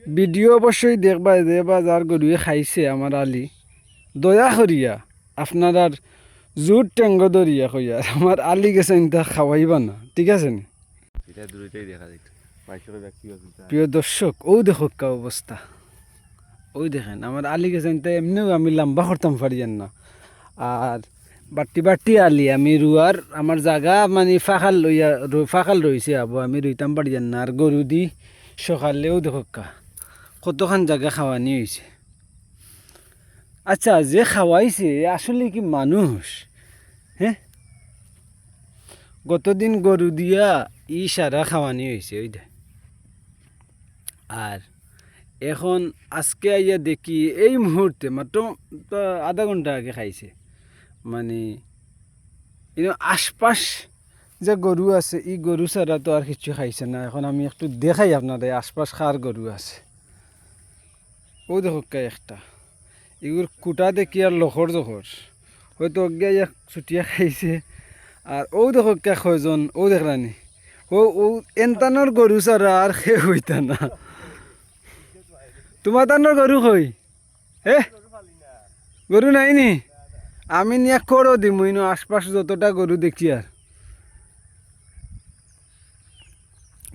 Video অবশ্যই দেখবা যে বা যার গরুয়ে খাইছে আমার আলী দয়া করিয়া আপনার আর জোর টেঙ্গ দরিয়া কইয়া আমার আলী গেছে ইনতা খাওয়াইবা না, ঠিক আছে নি? এটা দূরতেই দেখা যায় বাইকের ব্যক্তি প্রিয় দর্শক, ও দেখো কা অবস্থা, ওই দেখেন আমার আলী গেছে ইনতা এমনিও আমি লম্বা করতাম পারিয়ান না। আর বাটি বাটি আলি আমি রুয়ার আমার জায়গা মানে ফাঁকাল লইয়া ফাঁকাল রয়েছে আবু আমি রইতাম পারিয়ান না। আর গরু দি সকালেও দেখো কা কতখান জায়গা খাওয়ানি হয়েছে। আচ্ছা, যে খাওয়াইছে আসলে কি মানুষ? হ্যাঁ, গতদিন গরু দিয়া সারা খাওয়ানি হয়েছে ওই দে। আর এখন আজকে আইয়া দেখি এই মুহূর্তে মাত্র আধা ঘন্টা আগে খাইছে। মানে আশপাশ যে গরু আছে এই গরু ছাড়া তো আর কিছু খাইছে না। এখন আমি একটু দেখাই আপনাদের আশপাশ কার গরু আছে। ও দেখো একটা এগুর কুটা দেখি আর লখর জখর হয়তো অজ্ঞা এক ছুটিয়া খাইছে। আর ও দেখো কয়জন, ও দেখলানি ও ও এনতানোর গরু ছাড়া আর খে হইতা না। তোমার তানোর গরু কই? হে, গরু নাই নি? আমি নিয়ে করো দিমু ইনো আশপাশ যতটা গরু দেখি। আর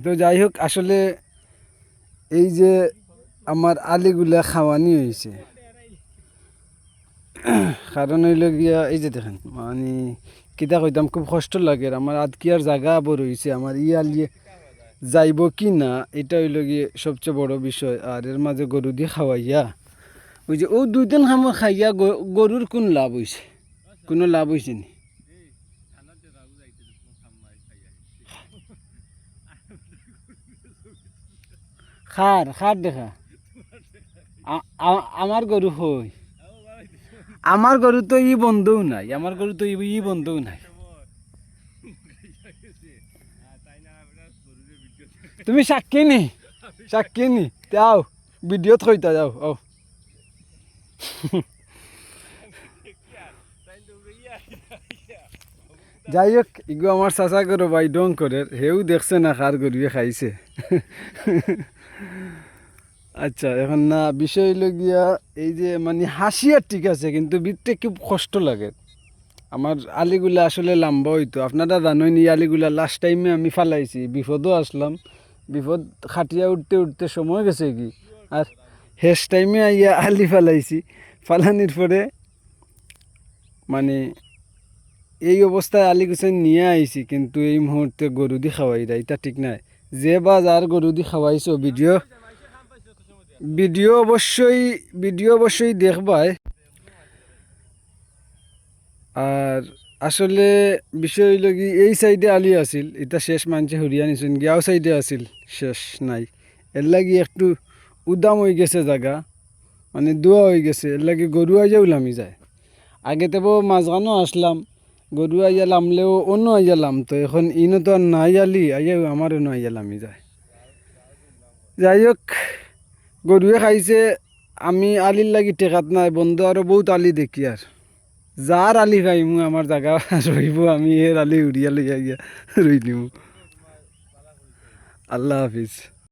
তো যাই হোক, আসলে এই যে আমার আলিগুলা খাওয়ানি হয়েছে, কারণ হইল গিয়া এই যে দেখেন মানে কিতা কইতাম খুব কষ্ট লাগে। আমার আদকিয়ার জায়গা বড় হয়েছে, আমার আলিয়ে যাইব কি না এটা হইল গিয়ে সবচেয়ে বড় বিষয়। আর এর মাঝে গরু দিয়ে খাওয়াইয়া ওই যে ও দুই দিন খামো খাইয়া গরুর কোন লাভ হয়েছে? কোনো লাভ হয়েছে নি? খার খার দেখা আমার গরু হই, আমার গরু তো ই বন্ধও নাই, আমার গরু তো ই বন্ধও নাই। তুমি সাক্ষী নি? সাক্ষী নি? যাও ভিডিওত কইতা যাও। ও যাই হোক, ইগো আমার চাচা করো ভাই ডং করে হেউ দেখছে না কার গরুয়ে খাইছে। আচ্ছা, এখন না বিষয় হইল গিয়া এই যে মানে হাসি আর ঠিক আছে, কিন্তু বিতে খুব কষ্ট লাগে। আমার আলিগুলা আসলে লম্বা হইতো, আপনারা জানেন এই আলিগুলা লাস্ট টাইমে আমি ফালাইছি, বিপদও আসলাম, বিপদ খাটিয়া উঠতে উঠতে সময় গেছে কি। আর শেষ টাইমে আইয়া আলি ফালাইছি, ফালানির পরে মানে এই অবস্থায় আলি গুছাই নিয়ে আইছি, কিন্তু এই মুহূর্তে গরু দি খাওয়াই দেয় এটা ঠিক নাই। যে বা যার গরু দি খাওয়াইছো ভিডিও অবশ্যই দেখবাই। আর আসলে বিষয় হইল কি এই সাইডে আলি আছিল, এটা শেষ মানছে হরিয়া নিছেন, গিয়াও সাইডে আছিল শেষ নাই। এর লাগি একটু উদাম হয়ে গেছে জায়গা, মানে দোয়া হয়ে গেছে। এর লাগি গরু আইয়া উলামি যায়। আগে তো মাঝখানো আসলাম, গরু আইয়া লামলেও অন্য আইয়া লামতো, এখন ইনো তো আর নাই আলি আইয়া আমার অন্য আইয়া লামি যায়। যাই হোক, গরুয়ে খাইছে, আমি আলির লাগি টেকাত নাই, বন্ধু আরো বহুত আলি দেখি। আর যার আলি খাইমু আমার জায়গা রইব, আমি এর আলি উড়িয়া লইয়া গিয়া রই দিমু। আল্লাহ হাফিজ।